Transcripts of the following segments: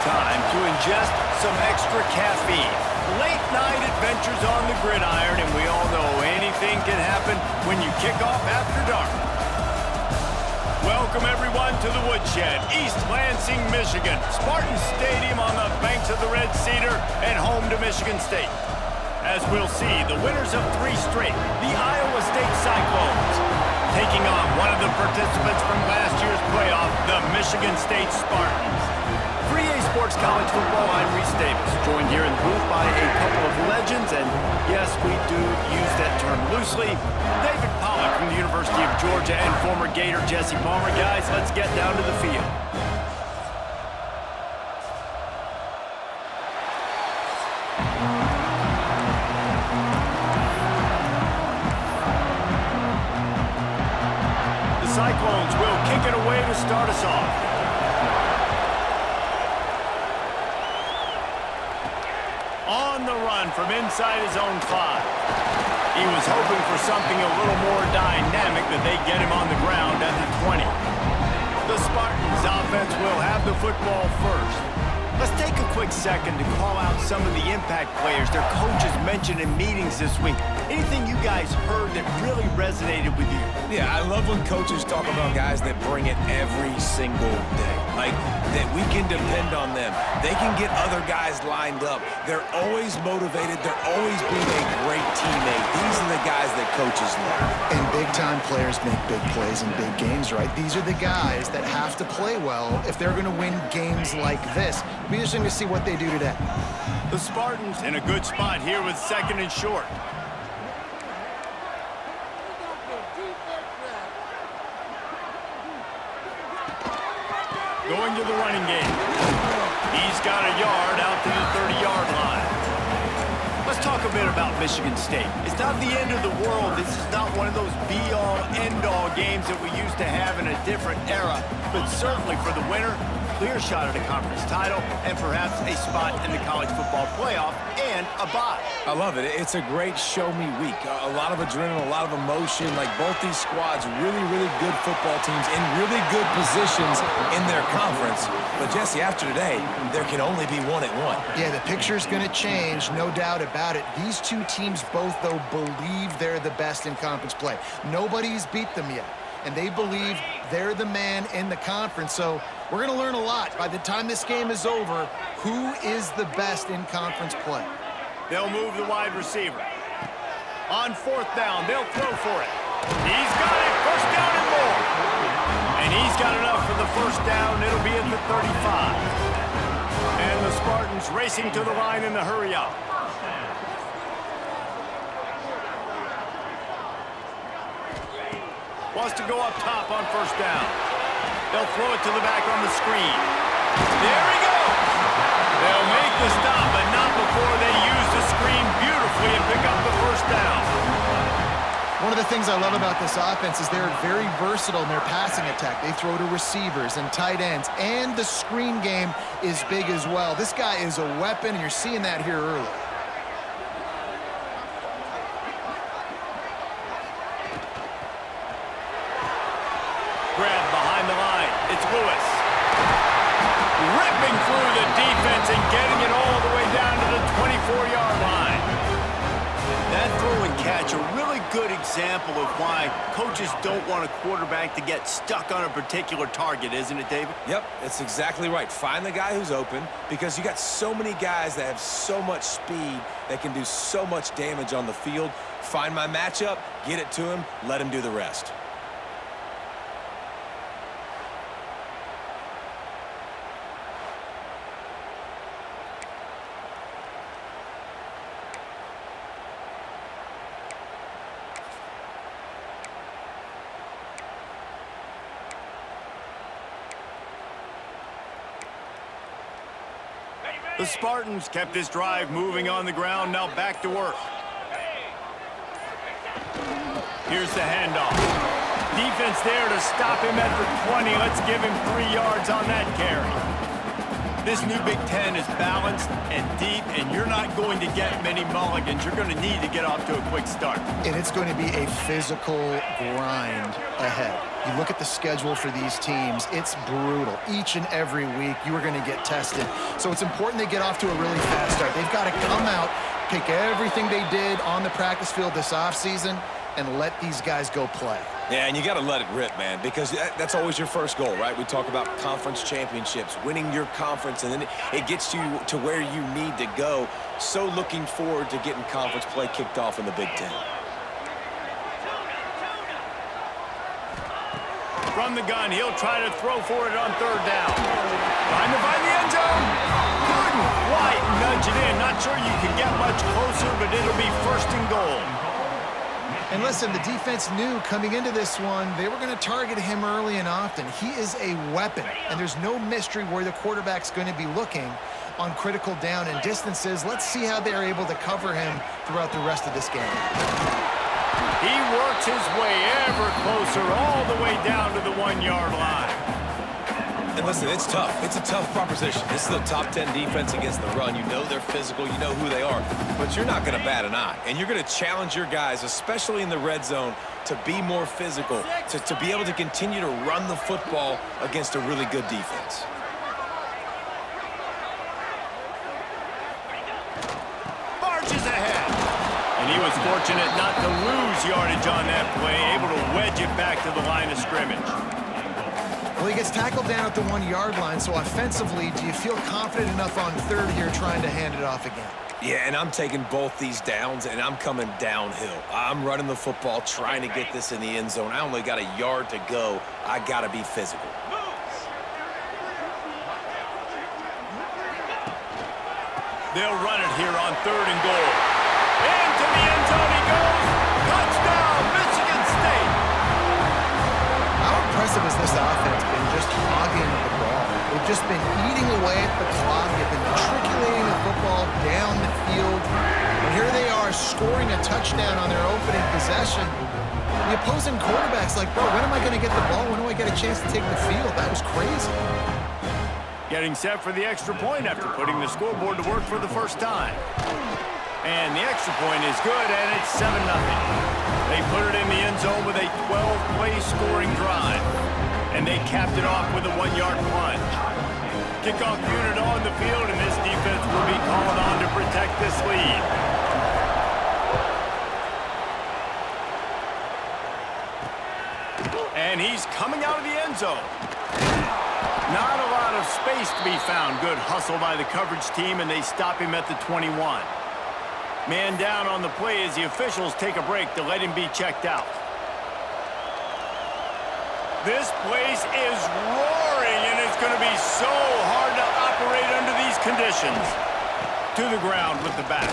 Time to ingest some extra caffeine. Late night adventures on the gridiron, and we all know anything can happen when you kick off after dark. Welcome everyone to the Woodshed, East Lansing, Michigan. Spartan Stadium on the banks of the Red Cedar and home to Michigan State. As we'll see, the winners of 3 straight, the Iowa State Cyclones, taking on one of the participants from last year's playoff, the Michigan State Spartans. For EA Sports College Football, I'm Reese Davis, joined here in the booth by a couple of legends, and yes, we do use that term loosely. David Pollack from the University of Georgia and former Gator Jesse Palmer. Guys, let's get down to the field. The Cyclones will kick it away to start us off. On the run from inside his own 5. He was hoping for something a little more dynamic, that they get him on the ground at the 20. The Spartans offense will have the football first. Let's take a quick second to call out some of the impact players their coaches mentioned in meetings this week. Anything you guys heard that really resonated with you? Yeah, I love when coaches talk about guys that bring it every single day. Like, that we can depend on them. They can get other guys lined up. They're always motivated. They're always being a great teammate. These are the guys that coaches love. And big-time players make big plays in big games, right? These are the guys that have to play well if they're going to win games like this. It'll be interesting to see what they do today. The Spartans in a good spot here with 2nd and short. Going to the running game. He's got a yard out to the 30-yard line. Let's talk a bit about Michigan State. It's not the end of the world. This is not one of those be-all, end-all games that we used to have in a different era. But certainly for the winner, clear shot at a conference title and perhaps a spot in the college football playoff and a bye. I love it. It's a great show-me week. A lot of adrenaline, a lot of emotion. Like, both these squads, really, really good football teams in really good positions in their conference. But, Jesse, after today, there can only be one at one. Yeah, the picture's going to change, no doubt about it. These two teams both, though, believe they're the best in conference play. Nobody's beat them yet, and they believe they're the man in the conference. So we're going to learn a lot. By the time this game is over, who is the best in conference play? They'll move the wide receiver. On 4th down, they'll throw for it. He's got it, 1st down and more. And he's got enough for the 1st down. It'll be at the 35. And the Spartans racing to the line in the hurry up. Wants to go up top on 1st down. They'll throw it to the back on the screen. There he goes! They'll make the stop, but not before they use the screen beautifully and pick up the 1st down. One of the things I love about this offense is they're very versatile in their passing attack. They throw to receivers and tight ends, and the screen game is big as well. This guy is a weapon, and you're seeing that here early. Grab behind the line. It's Lewis. Ripping through the defense and getting it all the way down to the 24-yard line. That throw and catch, a really good example of why coaches don't want a quarterback to get stuck on a particular target, isn't it, David? Yep, that's exactly right. Find the guy who's open, because you got so many guys that have so much speed that can do so much damage on the field. Find my matchup, get it to him, let him do the rest. The Spartans kept this drive moving on the ground, now back to work. Here's the handoff. Defense there to stop him at the 20. Let's give him 3 yards on that carry. This new Big Ten is balanced and deep, and you're not going to get many mulligans. You're going to need to get off to a quick start. And it's going to be a physical grind ahead. You look at the schedule for these teams, it's brutal. Each and every week, you are going to get tested. So it's important they get off to a really fast start. They've got to come out, pick everything they did on the practice field this offseason, and let these guys go play. Yeah, and you got to let it rip, man, because that's always your first goal, right? We talk about conference championships, winning your conference, and then it gets you to where you need to go. So looking forward to getting conference play kicked off in the Big Ten. From the gun, he'll try to throw for it on third down. Trying to find the end zone. Couldn't quite nudge it in. Not sure you can get much closer, but it'll be first and goal. And listen, the defense knew coming into this one, they were going to target him early and often. He is a weapon, and there's no mystery where the quarterback's going to be looking on critical down and distances. Let's see how they're able to cover him throughout the rest of this game. He works his way ever closer all the way down to the 1-yard line. And listen, it's tough. It's a tough proposition. This is the top 10 defense against the run. You know they're physical. You know who they are. But you're not going to bat an eye. And you're going to challenge your guys, especially in the red zone, to be more physical, to be able to continue to run the football against a really good defense. Barges ahead. And he was fortunate not to lose yardage on that play, able to wedge it back to the line of scrimmage. Well, he gets tackled down at the 1-yard line, so offensively, do you feel confident enough on third here trying to hand it off again? Yeah, and I'm taking both these downs, and I'm coming downhill. I'm running the football, trying to get this in the end zone. I only got a yard to go. I got to be physical. They'll run it here on third and goal. Into the end zone he goes. Touchdown, Michigan State. How impressive has this offense been just hogging the ball? They've just been eating away at the clock. They've been matriculating the football down the field. And here they are scoring a touchdown on their opening possession. The opposing quarterback's like, bro, when am I going to get the ball? When do I get a chance to take the field? That was crazy. Getting set for the extra point after putting the scoreboard to work for the first time. And the extra point is good, and it's 7-0. They put it in the end zone with a 12-play scoring drive. And they capped it off with a 1-yard plunge. Kickoff unit on the field, and this defense will be called on to protect this lead. And he's coming out of the end zone. Not a lot of space to be found. Good hustle by the coverage team, and they stop him at the 21. Man down on the play as the officials take a break to let him be checked out. This place is roaring, and it's going to be so hard to operate under these conditions. To the ground with the back.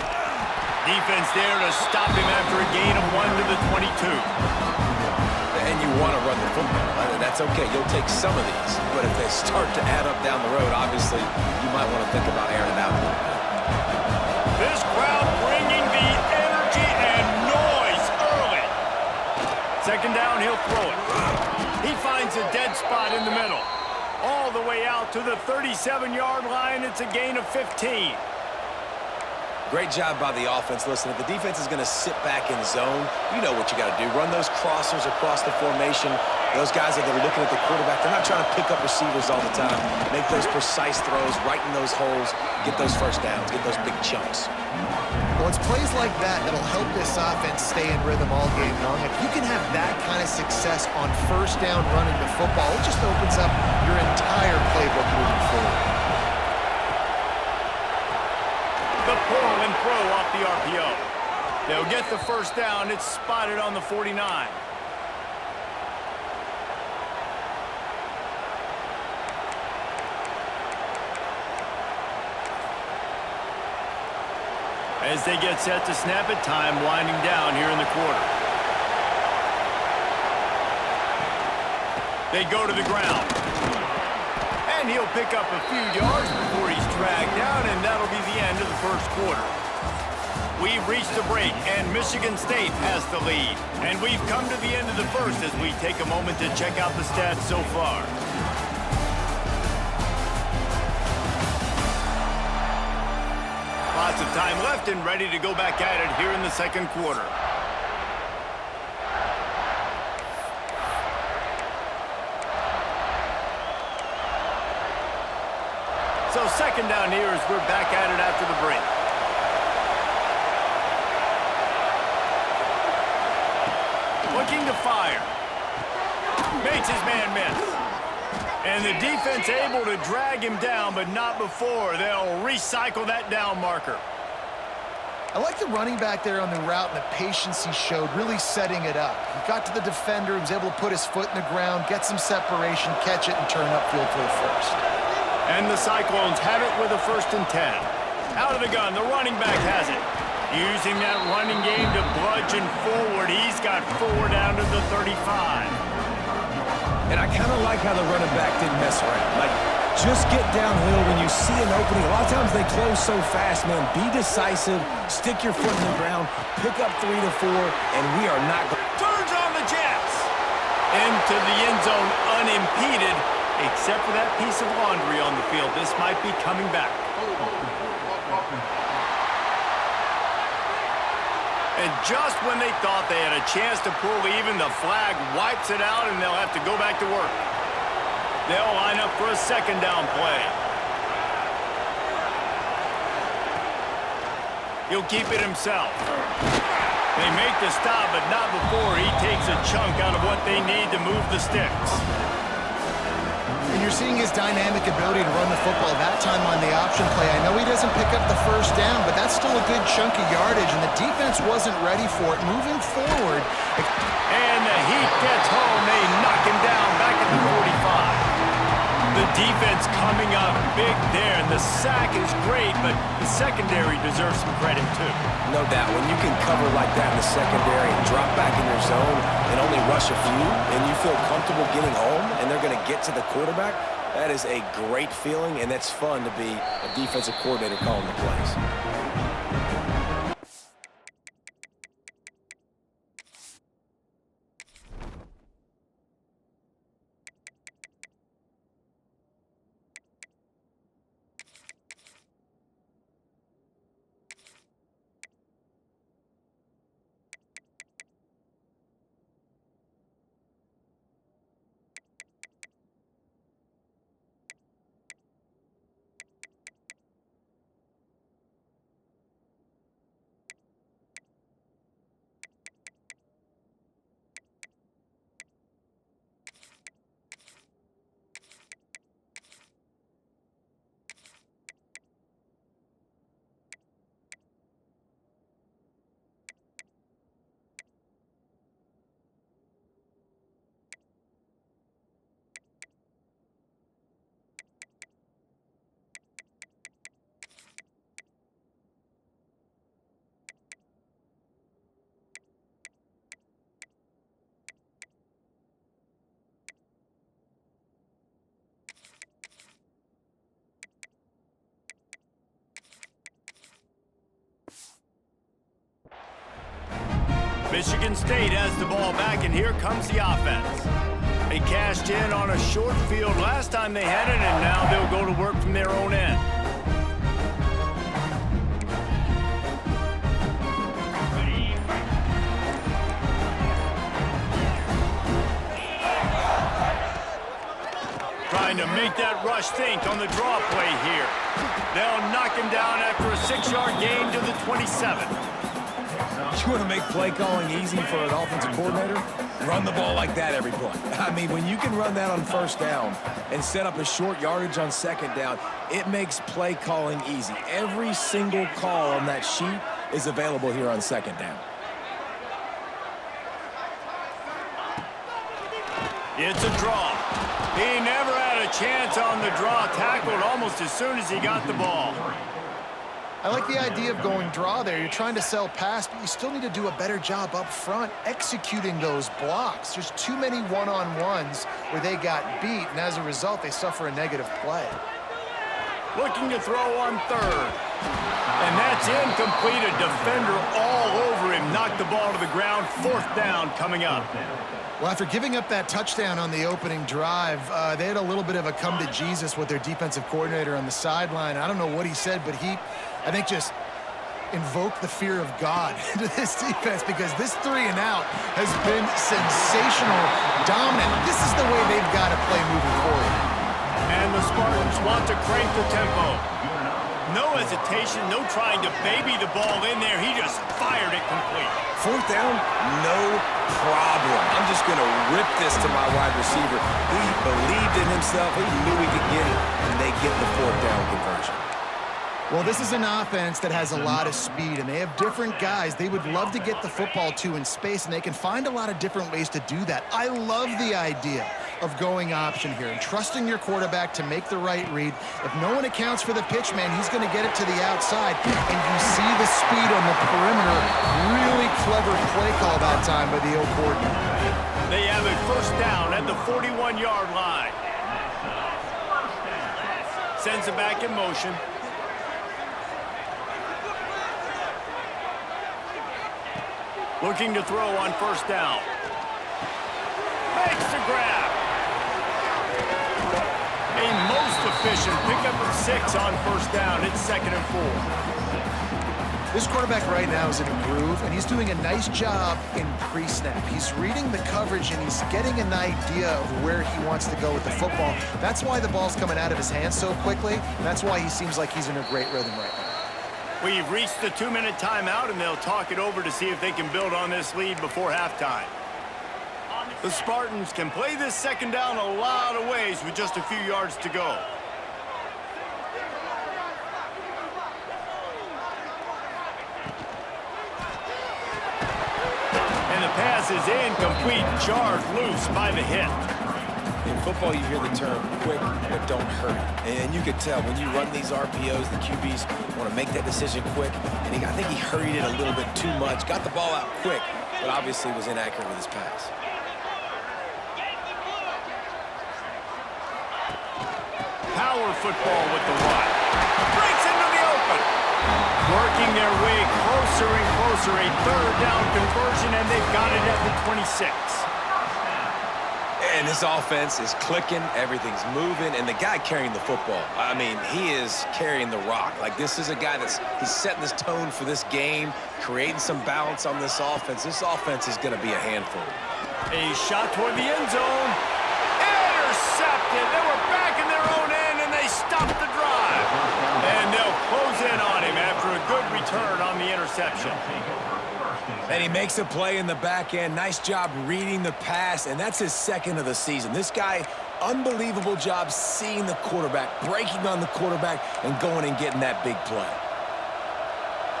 Defense there to stop him after a gain of 1 to the 22. And you want to run the football. That's okay. You'll take some of these. But if they start to add up down the road, obviously, you might want to think about airing it out a little bit. This crowd bringing the energy and noise early. Second down, he'll throw it. He finds a dead spot in the middle. All the way out to the 37-yard line. It's a gain of 15. Great job by the offense. Listen, if the defense is going to sit back in zone, you know what you got to do. Run those crossers across the formation. Those guys that are looking at the quarterback, they're not trying to pick up receivers all the time. Make those precise throws, right in those holes, get those first downs, get those big chunks. Well, it's plays like that that'll help this offense stay in rhythm all game long. If you can have that kind of success on first down running the football, it just opens up your entire playbook moving forward. The pull and throw off the RPO. They'll get the first down. It's spotted on the 49. As they get set to snap it, time winding down here in the quarter. They go to the ground. And he'll pick up a few yards before he's dragged down, and that'll be the end of the first quarter. We've reached a break, and Michigan State has the lead. And we've come to the end of the first as we take a moment to check out the stats so far. minutes of time left and ready to go back at it here in the second quarter. So second down here as we're back at it after the break. Looking to fire. Makes his man miss. And the defense able to drag him down, but not before. They'll recycle that down marker. I like the running back there on the route and the patience he showed, really setting it up. He got to the defender, he was able to put his foot in the ground, get some separation, catch it, and turn upfield for the first. And the Cyclones have it with a 1st and 10. Out of the gun, the running back has it. Using that running game to bludgeon forward. He's got 4 down to the 35. And I kind of like how the running back didn't mess around. Like, just get downhill when you see an opening. A lot of times they close so fast, man. Be decisive, stick your foot in the ground, pick up 3 to 4, and we are not going. Turns on the Jets. Into the end zone unimpeded, except for that piece of laundry on the field. This might be coming back. And just when they thought they had a chance to pull even, the flag wipes it out, and they'll have to go back to work. They'll line up for a second down play. He'll keep it himself. They make the stop, but not before he takes a chunk out of what they need to move the sticks. And you're seeing his dynamic ability to run the football that time on the option play. I know he doesn't pick up the first down, but that's still a good chunk of yardage, and the defense wasn't ready for it. Moving forward. And the Heat gets home. They knock him down back at the 45. The defense coming up big there, and the sack is great, but the secondary deserves some credit too. No doubt. When you can cover like that in the secondary and drop back in your zone and only rush a few, and you feel comfortable getting home, and they're going to get to the quarterback, that is a great feeling, and that's fun to be a defensive coordinator calling the plays. Michigan State has the ball back, and here comes the offense. They cashed in on a short field last time they had it, and now they'll go to work from their own end. Trying to make that rush think on the draw play here. They'll knock him down after a 6-yard gain to the 27. You want to make play calling easy for an offensive coordinator? Run the ball like that every play. I mean, when you can run that on first down and set up a short yardage on second down, it makes play calling easy. Every single call on that sheet is available here on second down. It's a draw. He never had a chance on the draw, tackled almost as soon as he got the ball. I like the idea of going draw there. You're trying to sell pass, but you still need to do a better job up front executing those blocks. There's too many one-on-ones where they got beat, and as a result, they suffer a negative play. Looking to throw on third. And that's incomplete. A defender all over him. Knocked the ball to the ground. 4th down coming up. Well, after giving up that touchdown on the opening drive, they had a little bit of a come to Jesus with their defensive coordinator on the sideline. I don't know what he said, but he, I think, just invoke the fear of God into this defense because this 3-and-out has been sensational, dominant. This is the way they've got to play moving forward. And the Spartans want to crank the tempo. No hesitation, no trying to baby the ball in there. He just fired it complete. 4th down, no problem. I'm just going to rip this to my wide receiver. He believed in himself. He knew he could get it, and they get the 4th down conversion. Well, this is an offense that has a lot of speed, and they have different guys they would love to get the football to in space, and they can find a lot of different ways to do that. I love the idea of going option here and trusting your quarterback to make the right read. If no one accounts for the pitch, man, he's going to get it to the outside, and you see the speed on the perimeter. Really clever play call that time by the O coordinator. They have a 1st down at the 41-yard line. Sends it back in motion. Looking to throw on 1st down. Makes the grab. A most efficient pickup of 6 on 1st down. It's 2nd and 4. This quarterback right now is in a groove, and he's doing a nice job in pre-snap. He's reading the coverage, and he's getting an idea of where he wants to go with the football. That's why the ball's coming out of his hands so quickly, and that's why he seems like he's in a great rhythm right now. We've reached the 2-minute timeout, and they'll talk it over to see if they can build on this lead before halftime. The Spartans can play this 2nd down a lot of ways with just a few yards to go. And the pass is incomplete, jarred loose by the hit. In football, you hear the term quick, but don't hurry. And you can tell when you run these RPOs, the QBs want to make that decision quick. And I think he hurried it a little bit too much, got the ball out quick, but obviously was inaccurate with his pass. Power football with the one. Breaks into the open. Working their way closer and closer. A 3rd down conversion, and they've got it at the 26. And this offense is clicking, everything's moving, and the guy carrying the football, I mean, he is carrying the rock. Like, this is a guy he's setting this tone for this game, creating some balance on this offense. This offense is going to be a handful. A shot toward the end zone. Intercepted. They were back in their own end, and they stopped the drive. And they'll close in on him after a good return on the interception. And he makes a play in the back end. Nice job reading the pass, and that's his 2nd of the season. This guy, unbelievable job seeing the quarterback, breaking on the quarterback, and going and getting that big play.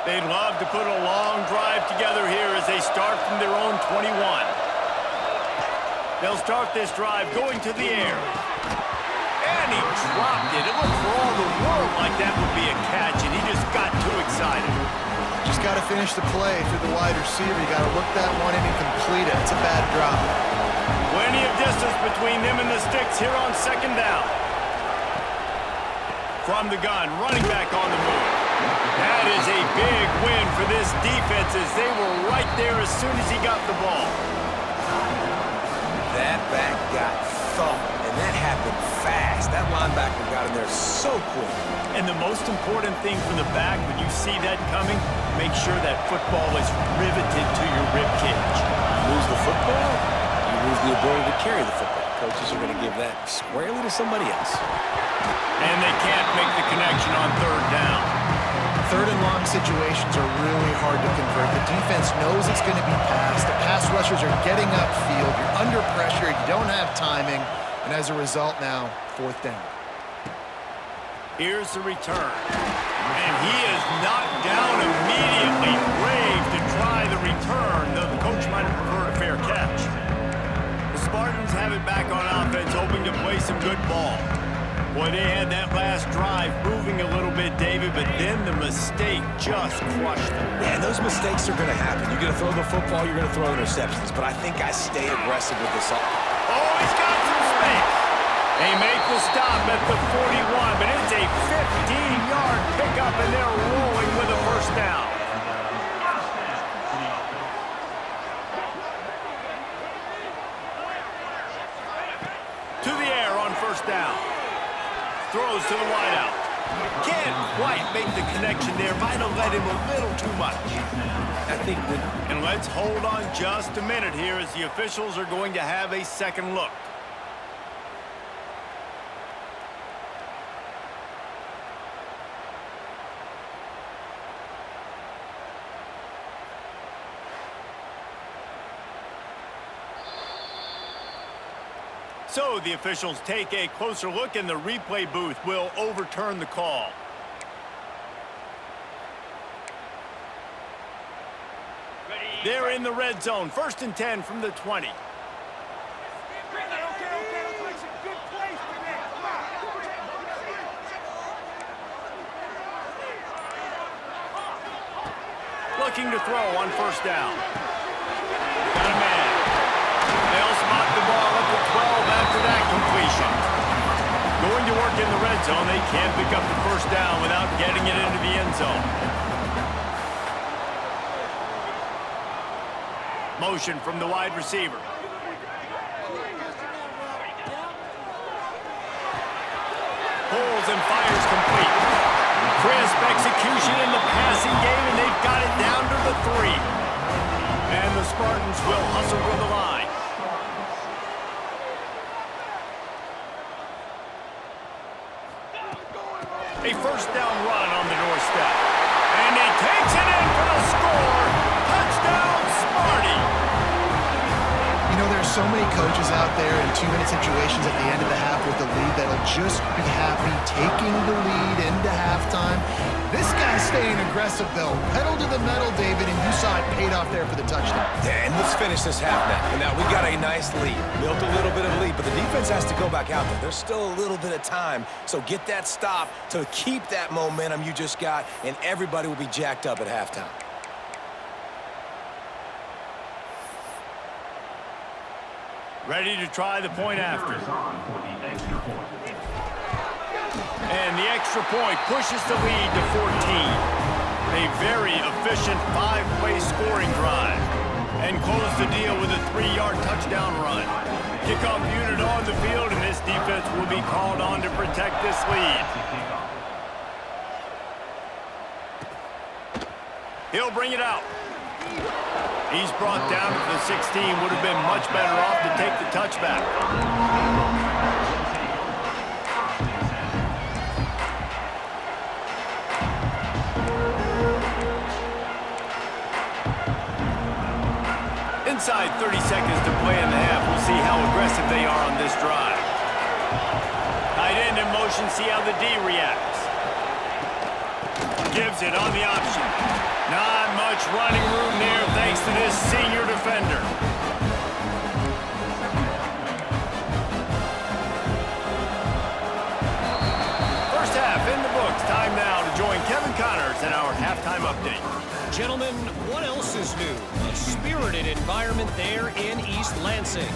They'd love to put a long drive together here as they start from their own 21. They'll start this drive going to the air. And he dropped it. It looked for all the world like that would be a catch, and he just got too excited. Just got to finish the play through the wide receiver. You got to look that one in and complete it. It's a bad drop. Plenty of distance between them and the sticks here on 2nd down. From the gun, running back on the move. That is a big win for this defense as they were right there as soon as he got the ball. That back got thumped, and that happened fast. That linebacker got in there so quick. And the most important thing for the back, when you see that coming, make sure that football is riveted to your rib cage. You lose the football, you lose the ability to carry the football. Coaches are going to give that squarely to somebody else. And they can't make the connection on 3rd down. 3rd and long situations are really hard to convert. The defense knows it's going to be passed. The pass rushers are getting upfield. You're under pressure. You don't have timing. And as a result now, 4th down. Here's the return. And he is knocked down immediately. Brave to try the return, though the coach might have preferred a fair catch. The Spartans have it back on offense, hoping to play some good ball. Boy, they had that last drive moving a little bit, David, but then the mistake just crushed them. Yeah, those mistakes are going to happen. You're going to throw the football, you're going to throw interceptions, but I think I stay aggressive with this. Oh, he's got some space. They make the stop at the 41, but it's a 15-yard pickup, and they're rolling with a 1st down. To the air on 1st down. Throws to the wideout. Can't quite quite make the connection there. Might have led him a little too much. I think when... And let's hold on just a minute here as the officials are going to have a second look. So the officials take a closer look, and the replay booth will overturn the call. They're in the red zone. 1st and 10 from the 20. Looking to throw on 1st down. Got a man. They'll spot the ball at the 12 after that completion. Going to work in the red zone. They can't pick up the 1st down without getting it into the end zone. Motion from the wide receiver. Pulls and fires complete. Crisp execution in the passing game, and they've got it down to the 3. And the Spartans will hustle for the line. A 1st down run on the doorstep. And he takes it in for the score. Touchdown, Sparty. You know, there's so many coaches out there in 2-minute situations at the end of the half with the lead that'll just be happy taking the lead into halftime. This guy's staying aggressive, though. Pedal to the metal, David, and you saw it paid off there for the touchdown. Yeah, and let's finish this half now. And now we got a nice lead. Built a little bit of lead, but the defense has to go back out there. There's still a little bit of time, so get that stop to keep that momentum you just got, and everybody will be jacked up at halftime. Ready to try the point after. And the extra point pushes the lead to 14. A very efficient 5-play scoring drive. And close the deal with a 3-yard touchdown run. Kickoff unit on the field, and this defense will be called on to protect this lead. He'll bring it out. He's brought down to the 16. Would have been much better off to take the touchback. Inside 30 seconds to play in the half. We'll see how aggressive they are on this drive. Tight end in motion, see how the D reacts. Gives it on the option. Not much running room there thanks to this senior defender. First half in the books. Time now to join Kevin Connors in our halftime update. Gentlemen, what else is new? A spirited environment there in East Lansing.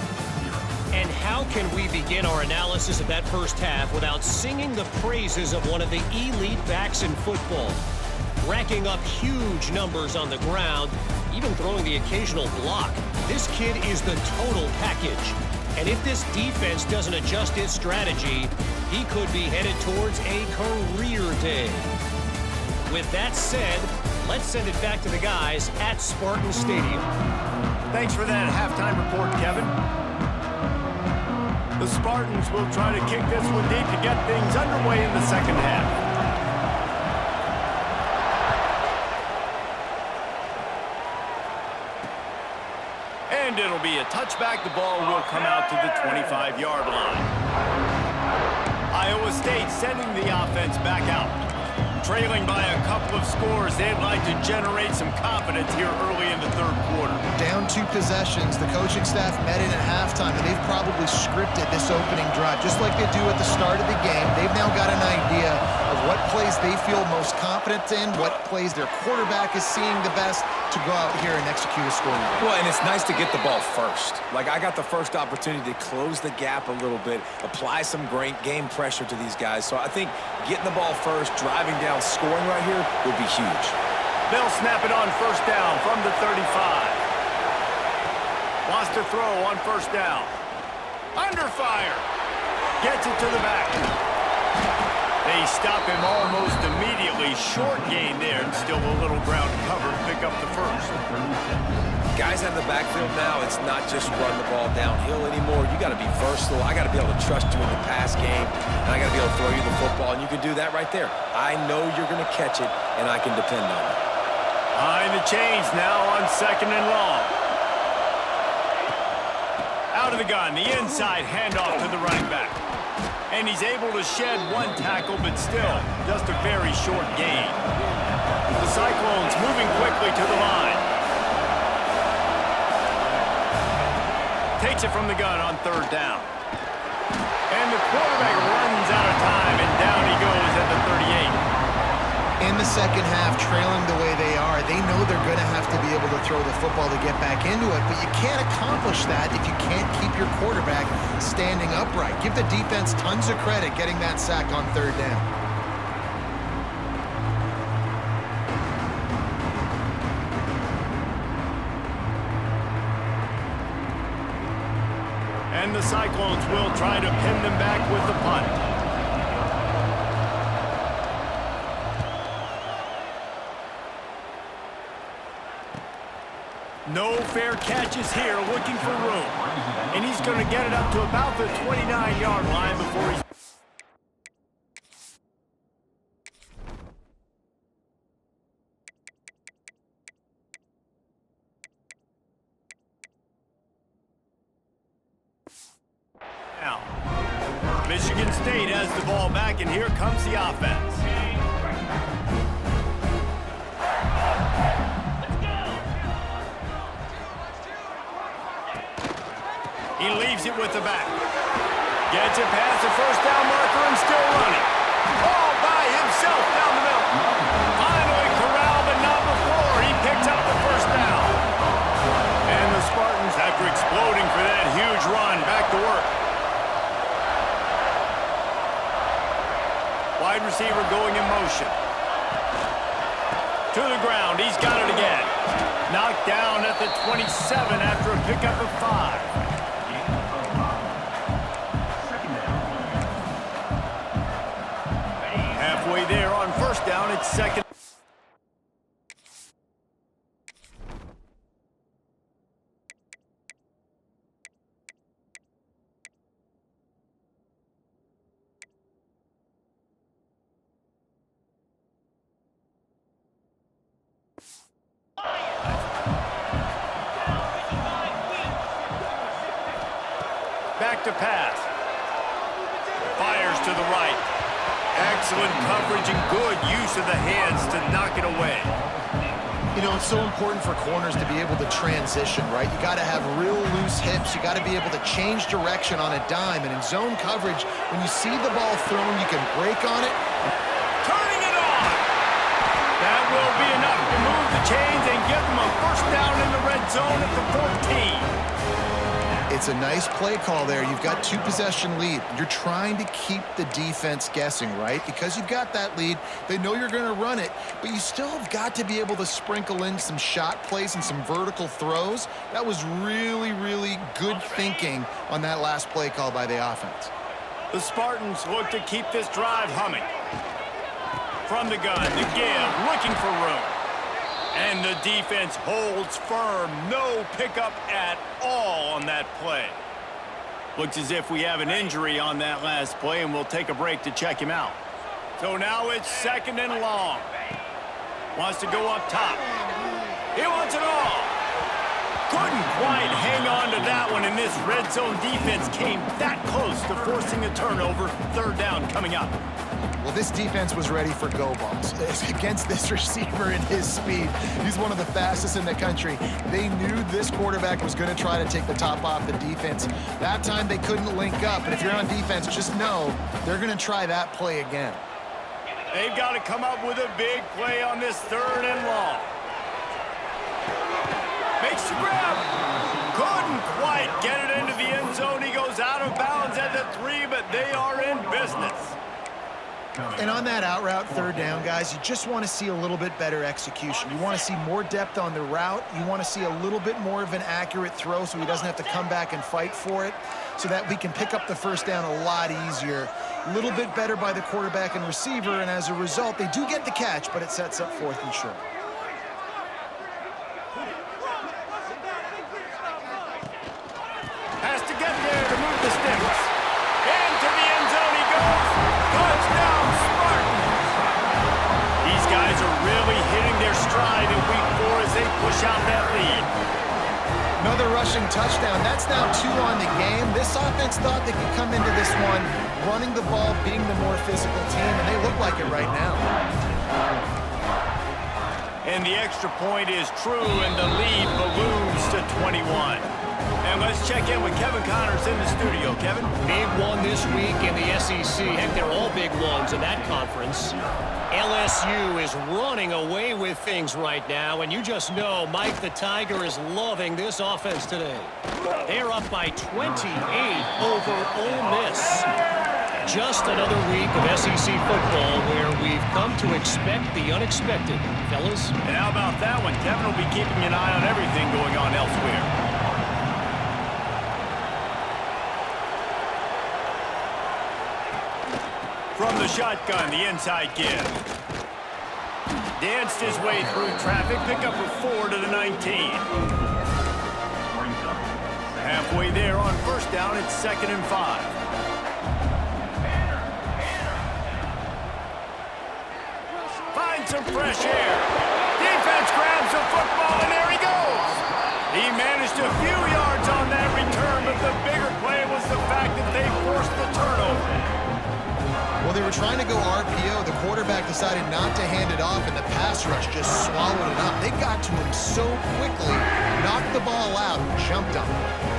And how can we begin our analysis of that first half without singing the praises of one of the elite backs in football? Racking up huge numbers on the ground, even throwing the occasional block. This kid is the total package. And if this defense doesn't adjust its strategy, he could be headed towards a career day. With that said, let's send it back to the guys at Spartan Stadium. Thanks for that halftime report, Kevin. The Spartans will try to kick this one deep to get things underway in the second half. And it'll be a touchback. The ball will come out to the 25-yard line. Iowa State sending the offense back out. Trailing by a couple of scores, they'd like to generate some confidence here early in the third quarter. Down 2 possessions, the coaching staff met in at halftime, and they've probably scripted this opening drive. Just like they do at the start of the game, they've now got an idea of what plays they feel most confident in, what plays their quarterback is seeing the best to go out here and execute a scoring drive. Well, and it's nice to get the ball first. Like, I got the first opportunity to close the gap a little bit, apply some great game pressure to these guys. So I think getting the ball first, driving down, scoring right here would be huge. They'll snap it on first down from the 35. Wants to throw on first down. Under fire. Gets it to the back. They stop him almost immediately. Short gain there, and still a little ground cover to pick up the first. Guys out of the backfield now, it's not just run the ball downhill anymore. You got to be versatile. I got to be able to trust you in the pass game, and I got to be able to throw you the football, and you can do that right there. I know you're going to catch it, and I can depend on it. Behind the chains now on 2nd and long. Out of the gun, the inside handoff to the running back. And he's able to shed one tackle, but still just a very short gain. The Cyclones moving quickly to the line. Takes it from the gun on 3rd down. And the quarterback runs out of time, and down he goes at the 38. In the second half, trailing the way they are, they know they're going to have to be able to throw the football to get back into it, but you can't accomplish that if you can't keep your quarterback standing upright. Give the defense tons of credit getting that sack on 3rd down. And the Cyclones will try to pin them back with the punt. No fair catches here, looking for room. And he's going to get it up to about the 29-yard line before he's... Now, Michigan State has the ball back, and here comes the offense. He leaves it with the back. Gets it past the 1st down marker and still running. All by himself down the middle. Finally corralled, but not before. He picks up the 1st down. And the Spartans, after exploding for that huge run, back to work. Wide receiver going in motion. To the ground. He's got it again. Knocked down at the 27 after a pickup of 5. Halfway there on 1st down, it's 2nd. Back to pass. Fires to the right. Excellent coverage and good use of the hands to knock it away. You know, it's so important for corners to be able to transition, right? You got to have real loose hips. You got to be able to change direction on a dime. And in zone coverage, when you see the ball thrown, you can break on it. Turning it on! That will be enough to move the chains and give them a 1st down in the red zone at the 14. It's a nice play call there. You've got 2-possession lead. You're trying to keep the defense guessing, right? Because you've got that lead. They know you're going to run it, but you still have got to be able to sprinkle in some shot plays and some vertical throws. That was really, really good thinking on that last play call by the offense. The Spartans look to keep this drive humming. From the gun, the give, looking for room. And the defense holds firm. No pickup at all on that play. Looks as if we have an injury on that last play, and we'll take a break to check him out. So now it's 2nd and long. Wants to go up top. He wants it all. Couldn't quite hang on to that one, and this red zone defense came that close to forcing a turnover. 3rd down coming up. Well, this defense was ready for go balls. Against this receiver and his speed, he's one of the fastest in the country. They knew this quarterback was going to try to take the top off the defense. That time they couldn't link up, but if you're on defense, just know they're going to try that play again. They've got to come up with a big play on this 3rd and long. Makes the grab. Couldn't quite get it into the end. end zone. He goes out of bounds at the 3, but they are in business. And on that out route, third down, guys, you just want to see a little bit better execution. You want to see more depth on the route. You want to see a little bit more of an accurate throw so he doesn't have to come back and fight for it, so that we can pick up the first down a lot easier. A little bit better by the quarterback and receiver, and as a result, they do get the catch, but it sets up 4th and short. Has to get there to move the sticks. Into the end zone he goes. Touchdown, Spartans! These guys are really hitting their stride in week 4 as they push out that lead. Another rushing touchdown. That's now 2 on the game. This offense thought they could come into this one running the ball, being the more physical team, and they look like it right now. And the extra point is true, and the lead balloons to 21. And let's check in with Kevin Connors in the studio. Kevin? Big one this week in the SEC. Heck, they're all big ones in that conference. LSU is running away with things right now, and you just know Mike the Tiger is loving this offense today. They're up by 28 over Ole Miss. Just another week of SEC football where we've come to expect the unexpected, fellas. And how about that one? Kevin will be keeping an eye on everything going on elsewhere. From the shotgun, the inside give. Danced his way through traffic, pick up a 4 to the 19. Halfway there on first down, it's 2nd and 5. Finds some fresh air. Defense grabs the football, and there he goes. He managed a few yards on that return, but the bigger play was the fact that they forced the turnover. Well, they were trying to go RPO. The quarterback decided not to hand it off, and the pass rush just swallowed it up. They got to him so quickly, knocked the ball out, and jumped on him.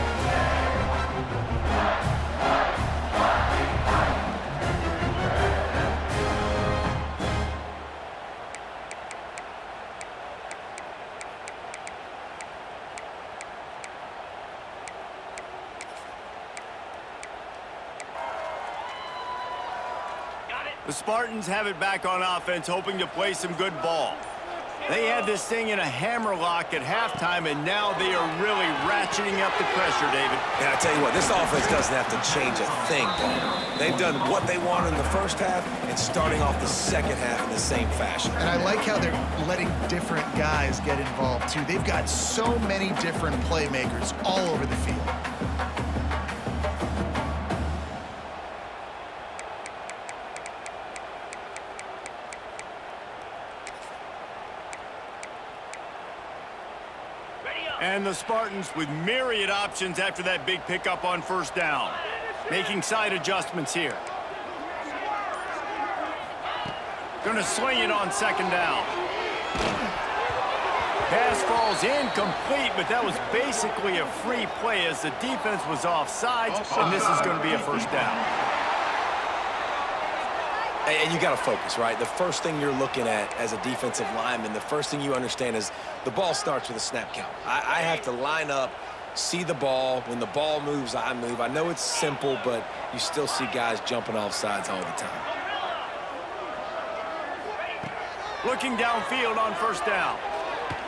The Spartans have it back on offense, hoping to play some good ball. They had this thing in a hammerlock at halftime, and now they are really ratcheting up the pressure, David. And I tell you what, this offense doesn't have to change a thing, Paul. They've done what they wanted in the first half and starting off the second half in the same fashion. And I like how they're letting different guys get involved, too. They've got so many different playmakers all over the field. And the Spartans with myriad options after that big pickup on first down. Making side adjustments here. Gonna sling it on 2nd down. Pass falls incomplete, but that was basically a free play as the defense was offsides, and this is gonna be a first down. And you got to focus, right? The first thing you're looking at as a defensive lineman, the first thing you understand is the ball starts with a snap count. I have to line up, see the ball. When the ball moves, I move. I know it's simple, but you still see guys jumping off sides all the time. Looking downfield on first down.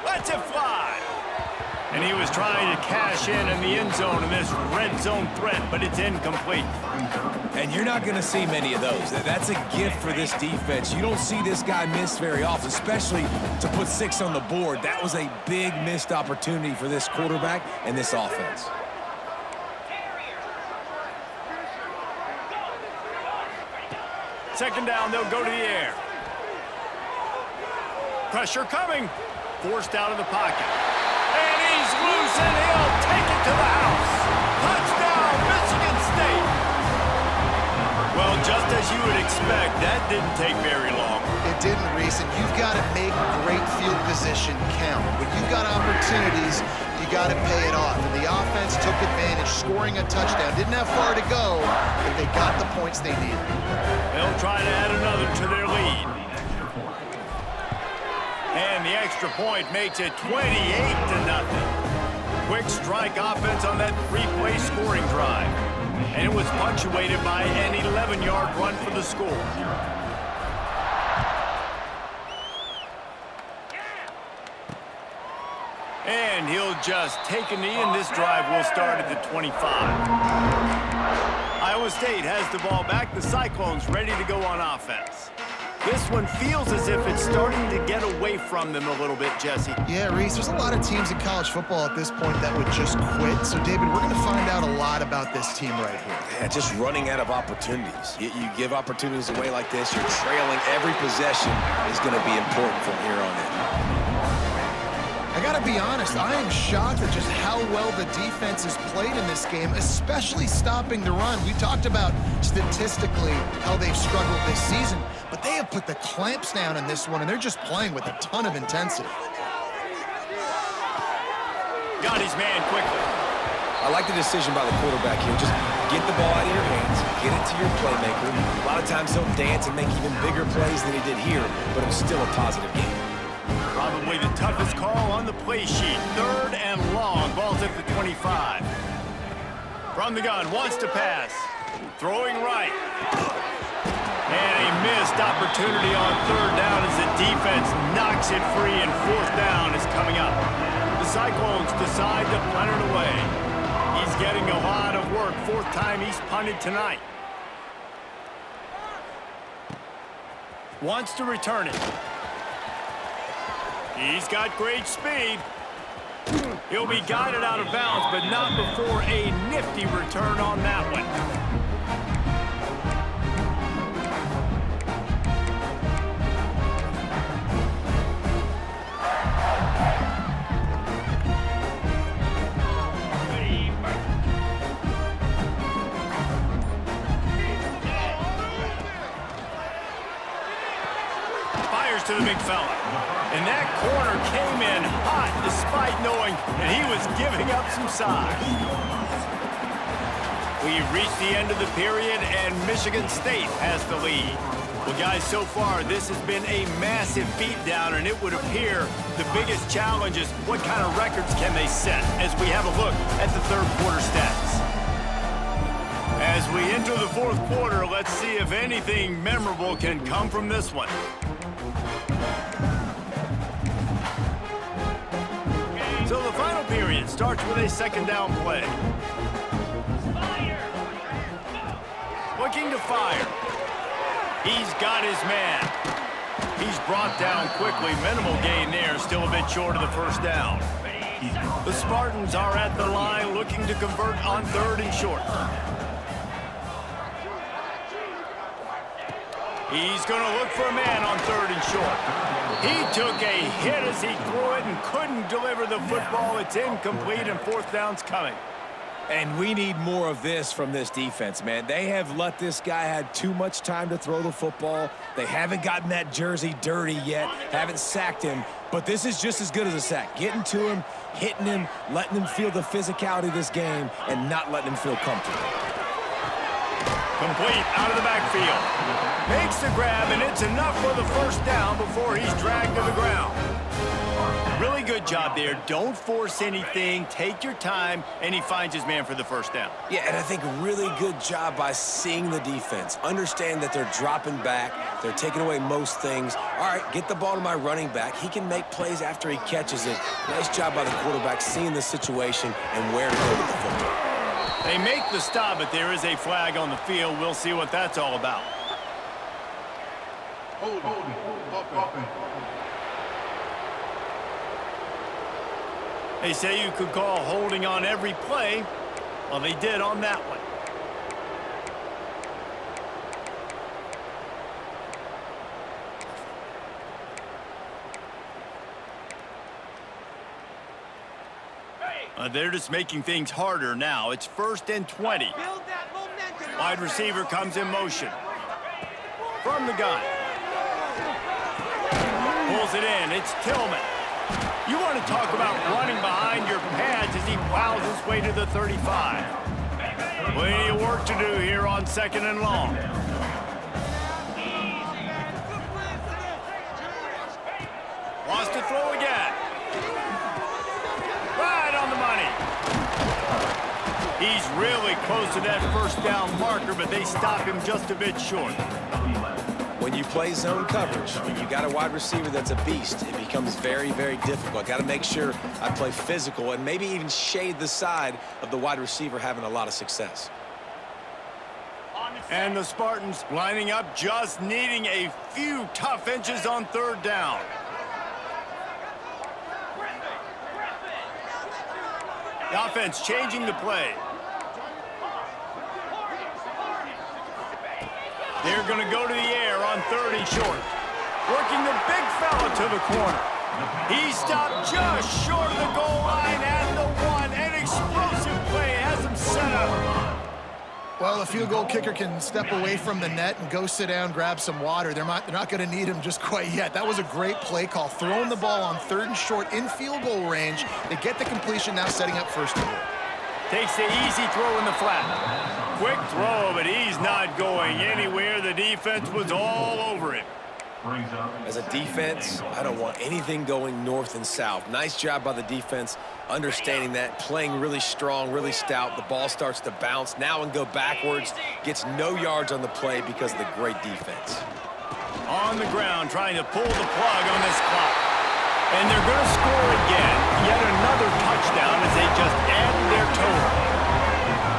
Lets it fly. And he was trying to cash in the end zone in this red zone threat, but it's incomplete. And you're not going to see many of those. That's a gift for this defense. You don't see this guy miss very often, especially to put 6 on the board. That was a big missed opportunity for this quarterback and this offense. Second down, they'll go to the air. Pressure coming. Forced out of the pocket. And he's loose, and he'll take it to the house. Touchdown, Michigan State. Well, just as you would expect, that didn't take very long. It didn't, Reese, and you've got to make great field position count. When you've got opportunities, you got to pay it off. And the offense took advantage, scoring a touchdown. Didn't have far to go, but they got the points they needed. They'll try to add another to their lead. And the extra point makes it 28-0. Quick strike offense on that 3-play scoring drive. And it was punctuated by an 11-yard run for the score. And he'll just take a knee, and this drive will start at the 25. Iowa State has the ball back. The Cyclones ready to go on offense. This one feels as if it's starting to get away from them a little bit, Jesse. Yeah, Reese, there's a lot of teams in college football at this point that would just quit. So, David, we're going to find out a lot about this team right here. Yeah, just running out of opportunities. You give opportunities away like this, you're trailing. Every possession is going to be important from here on in. I got to be honest, I am shocked at just how well the defense has played in this game, especially stopping the run. We talked about statistically how they've struggled this season, but they have put the clamps down in this one, and they're just playing with a ton of intensity. Got his man quickly. I like the decision by the quarterback here. Just get the ball out of your hands, get it to your playmaker. A lot of times he'll dance and make even bigger plays than he did here, but it was still a positive game. Probably the toughest call on the play sheet. 3rd and long. Ball's at the 25. From the gun, wants to pass. Throwing right. And a missed opportunity on 3rd down as the defense knocks it free, and 4th down is coming up. The Cyclones decide to punt it away. He's getting a lot of work. 4th time he's punted tonight. Wants to return it. He's got great speed. He'll be guided out of bounds, but not before a nifty return on that one. Fires to the big fella. And that corner came in hot despite knowing that he was giving up some size. We've reached the end of the period, and Michigan State has the lead. Well, guys, so far, this has been a massive beatdown, and it would appear the biggest challenge is what kind of records can they set as we have a look at the 3rd quarter stats. As we enter the 4th quarter, let's see if anything memorable can come from this one. So the final period starts with a 2nd down play. Looking to fire. He's got his man. He's brought down quickly. Minimal gain there, still a bit short of the 1st down. The Spartans are at the line looking to convert on 3rd and short. He's going to look for a man on 3rd and short. He took a hit as he threw it and couldn't deliver the football. It's incomplete, and 4th down's coming. And we need more of this from this defense, man. They have let this guy have too much time to throw the football. They haven't gotten that jersey dirty yet, haven't sacked him. But this is just as good as a sack. Getting to him, hitting him, letting him feel the physicality of this game, and not letting him feel comfortable. Complete out of the backfield. Makes the grab, and it's enough for the 1st down before he's dragged to the ground. Really good job there. Don't force anything. Take your time, and he finds his man for the 1st down. Yeah, and I think really good job by seeing the defense. Understand that they're dropping back. They're taking away most things. All right, get the ball to my running back. He can make plays after he catches it. Nice job by the quarterback seeing the situation and where to go with the football. They make the stop, but there is a flag on the field. We'll see what that's all about. They say you could call holding on every play. Well, they did on that one. They're just making things harder now. It's 1st and 20. Wide receiver comes in motion. From the gun. Pulls it in. It's Tillman. You want to talk about running behind your pads as he plows his way to the 35. Plenty of work to do here on 2nd and long. Wants to throw again. Right on the money. He's really close to that 1st down marker, but they stop him just a bit short. when you play zone coverage, when you got a wide receiver that's a beast, it becomes very, very difficult. Got to make sure I play physical and maybe even shade the side of the wide receiver having a lot of success. And the Spartans lining up, just needing a few tough inches on third down. The offense changing the play. They're going to go to the air on 3rd and short. Working the big fella to the corner. He stopped just short of the goal line and the one. An explosive play has him set up. Well, a field goal kicker can step away from the net and go sit down, grab some water. They're not going to need him just quite yet. That was a great play call. Throwing the ball on 3rd and short in field goal range. They get the completion, now setting up 1st and goal. Takes the easy throw in the flat. Quick throw, but he's not going anywhere. The defense was all over him. As a defense, I don't want anything going north and south. Nice job by the defense, understanding that, playing really strong, really stout. The ball starts to bounce now and go backwards. Gets no yards on the play because of the great defense. On the ground, trying to pull the plug on this clock. And they're going to score again. Yet another touchdown as they just added their total.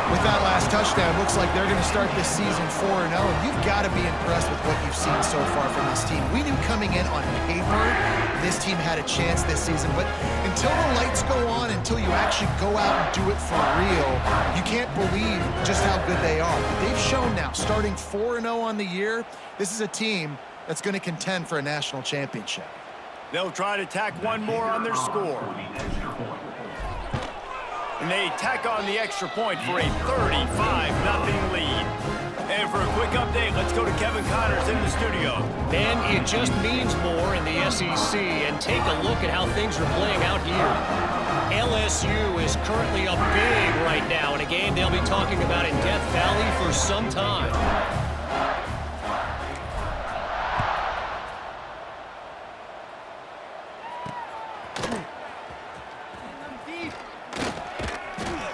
With that last touchdown, looks like they're going to start this season 4-0. And you've got to be impressed with what you've seen so far from this team. We knew coming in on paper, this team had a chance this season. But until the lights go on, until you actually go out and do it for real, you can't believe just how good they are. But they've shown now, starting 4-0 on the year, this is a team that's going to contend for a national championship. They'll try to tack one more on their score. And they tack on the extra point for a 35-0 lead. And for a quick update, let's go to Kevin Connors in the studio. And it just means more in the SEC. And take a look at how things are playing out here. LSU is currently up big right now in a game they'll be talking about in Death Valley for some time.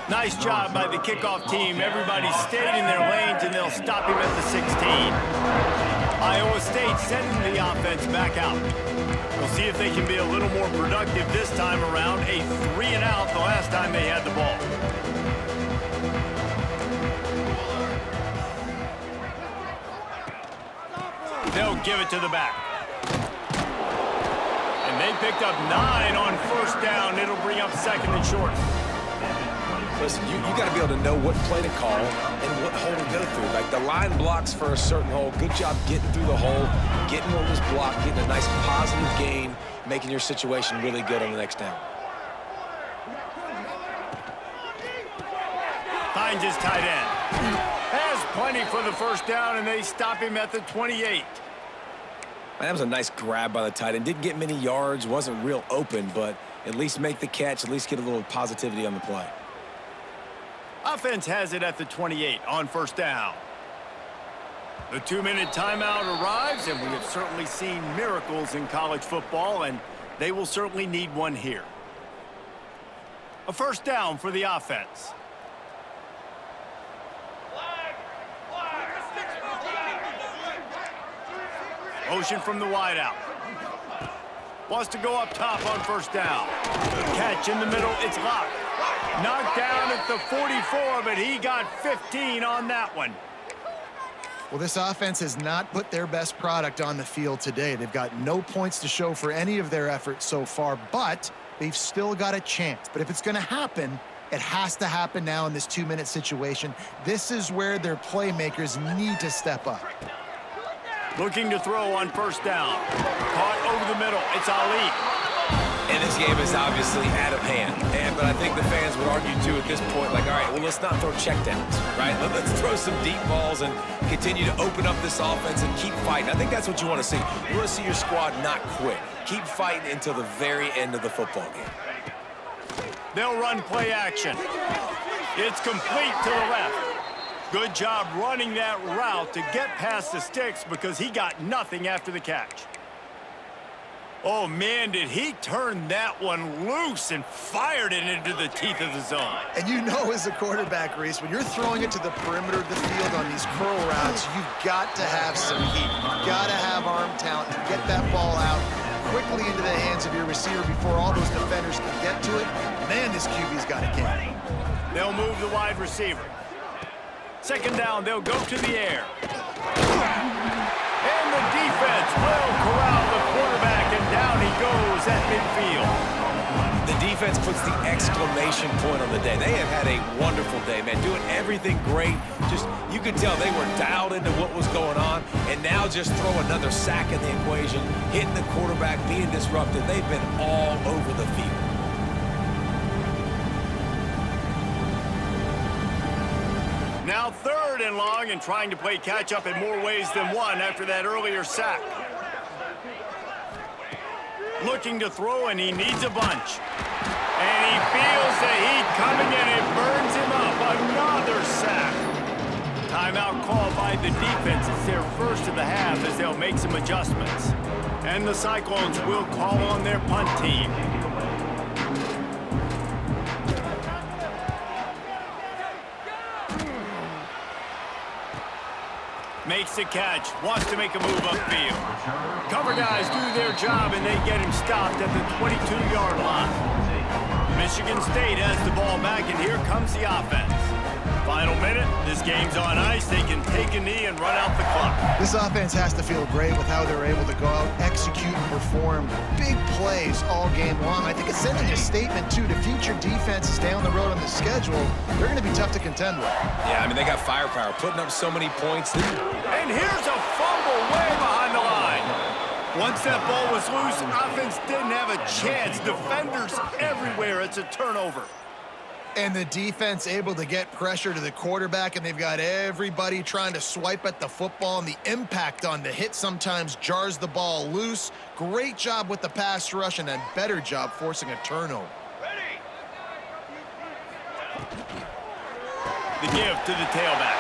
Nice job by the kickoff team. Everybody stayed in their lanes, and they'll stop him at the 16. Iowa State sending the offense back out. We'll see if they can be a little more productive this time around. A 3-and-out the last time they had the ball. They'll give it to the back. And they picked up 9 on 1st down. It'll bring up 2nd and short. Listen, you got to be able to know what play to call and what hole to go through. Like the line blocks for a certain hole. Good job getting through the hole, getting what was blocked, getting a nice positive gain, making your situation really good on the next down. Finds his tight end. Has plenty for the 1st down, and they stop him at the 28. That was a nice grab by the tight end. Didn't get many yards, wasn't real open, but at least make the catch, at least get a little positivity on the play. Offense has it at the 28 on 1st down. The 2-minute timeout arrives, and we have certainly seen miracles in college football, and they will certainly need one here. A 1st down for the offense. Motion from the wideout. Wants to go up top on 1st down. Catch in the middle, it's locked. Knocked down at the 44, but he got 15 on that one. Well, this offense has not put their best product on the field today. They've got no points to show for any of their efforts so far, but they've still got a chance. But if it's going to happen, it has to happen now in this 2-minute situation. This is where their playmakers need to step up. Looking to throw on 1st down. Caught over the middle. It's Ali. And this game is obviously out of hand. But I think the fans would argue, too, at this point, like, all right, well, let's not throw checkdowns, right? Let's throw some deep balls and continue to open up this offense and keep fighting. I think that's what you want to see. You want to see your squad not quit. Keep fighting until the very end of the football game. They'll run play action. It's complete to the left. Good job running that route to get past the sticks because he got nothing after the catch. Oh, man, did he turn that one loose and fired it into the teeth of the zone. And you know as a quarterback, Reese, when you're throwing it to the perimeter of the field on these curl routes, you've got to have some heat. You've got to have arm talent to get that ball out quickly into the hands of your receiver before all those defenders can get to it. Man, this QB's got a game. They'll move the wide receiver. Second down, they'll go to the air. And the defense will corral the quarterback, and down he goes at midfield. The defense puts the exclamation point on the day. They have had a wonderful day, man, doing everything great. Just, you could tell they were dialed into what was going on, and now just throw another sack in the equation, hitting the quarterback, being disruptive. They've been all over the field. Now third and long, and trying to play catch-up in more ways than one after that earlier sack. Looking to throw, and he needs a bunch. And he feels the heat coming, and it burns him up. Another sack. Timeout called by the defense. It's their first of the half as they'll make some adjustments. And the Cyclones will call on their punt team. Makes the catch, wants to make a move upfield. Cover guys do their job, and they get him stopped at the 22-yard line. Michigan State has the ball back, and here comes the offense. Final minute, this game's on ice. They can take a knee and run out the clock. This offense has to feel great with how they're able to go out, execute, and perform big plays all game long. I think it's sending a statement, too, to future defenses down the road on the schedule. They're going to be tough to contend with. Yeah, I mean, they got firepower, putting up so many points. And here's a fumble way behind the line. Once that ball was loose, offense didn't have a chance. Defenders everywhere. It's a turnover. And the defense able to get pressure to the quarterback, and they've got everybody trying to swipe at the football, and the impact on the hit sometimes jars the ball loose. Great job with the pass rush, and a better job forcing a turnover. The give to the tailback.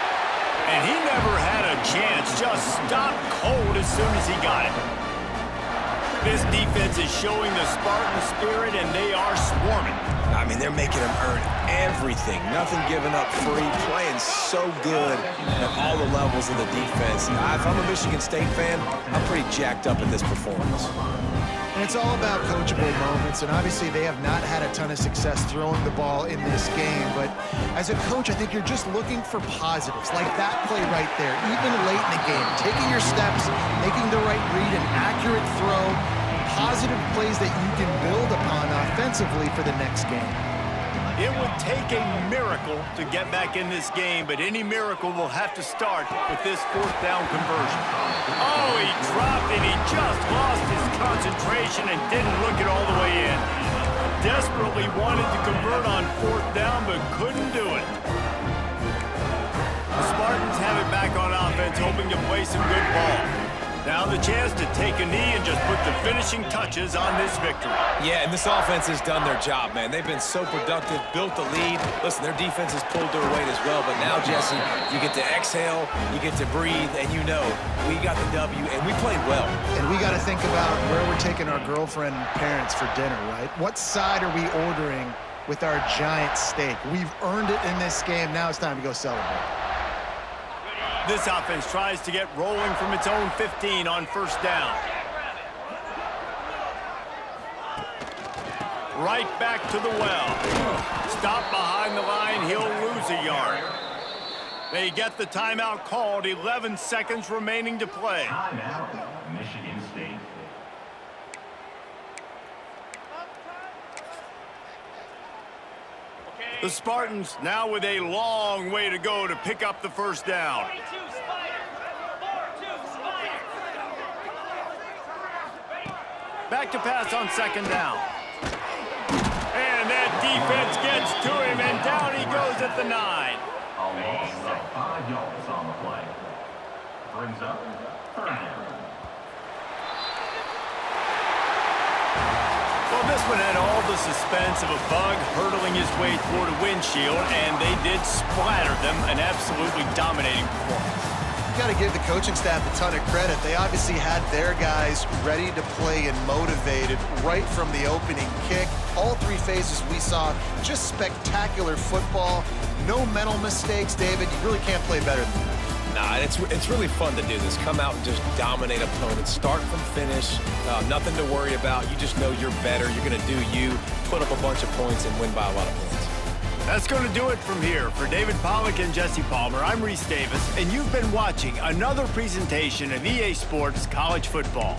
And he never had a chance, just stopped cold as soon as he got it. This defense is showing the Spartan spirit, and they are swarming. I mean, they're making them earn everything. Nothing given up free, playing so good at all the levels of the defense. If I'm a Michigan State fan, I'm pretty jacked up at this performance. And it's all about coachable moments, and obviously they have not had a ton of success throwing the ball in this game. But as a coach, I think you're just looking for positives, like that play right there, even late in the game, taking your steps, making the right read, an accurate throw, positive plays that you can build upon offensively for the next game. It would take a miracle to get back in this game, but any miracle will have to start with this fourth down conversion. Oh, he dropped, and he just lost his concentration and didn't look it all the way in. Desperately wanted to convert on fourth down, but couldn't do it. The Spartans have it back on offense, hoping to play some good ball. Now the chance to take a knee and just put the finishing touches on this victory. Yeah, and this offense has done their job, man. They've been so productive, built the lead. Listen, their defense has pulled their weight as well, but now, Jesse, you get to exhale, you get to breathe, and you know we got the W, and we played well. And we got to think about where we're taking our girlfriend and parents for dinner, right? What side are we ordering with our giant steak? We've earned it in this game. Now it's time to go celebrate. This offense tries to get rolling from its own 15 on first down. Right back to the well. Stop behind the line, he'll lose a yard. They get the timeout called, 11 seconds remaining to play. Timeout, Michigan State. The Spartans now with a long way to go to pick up the first down. Back to pass on second down. And that defense gets to him, and down he goes at the 9. A loss of 5 yards on the play. Brings up third down. Well, this one had all the suspense of a bug hurtling his way toward a windshield, and they did splatter them, an absolutely dominating performance. You got to give the coaching staff a ton of credit. They obviously had their guys ready to play and motivated right from the opening kick. All three phases we saw just spectacular football. No mental mistakes, David. You really can't play better than that. Nah, it's really fun to do this. Come out and just dominate opponents. Start from finish. Nothing to worry about. You just know you're better. You're going to do you, put up a bunch of points, and win by a lot of points. That's going to do it from here. For David Pollack and Jesse Palmer, I'm Reese Davis, and you've been watching another presentation of EA Sports College Football.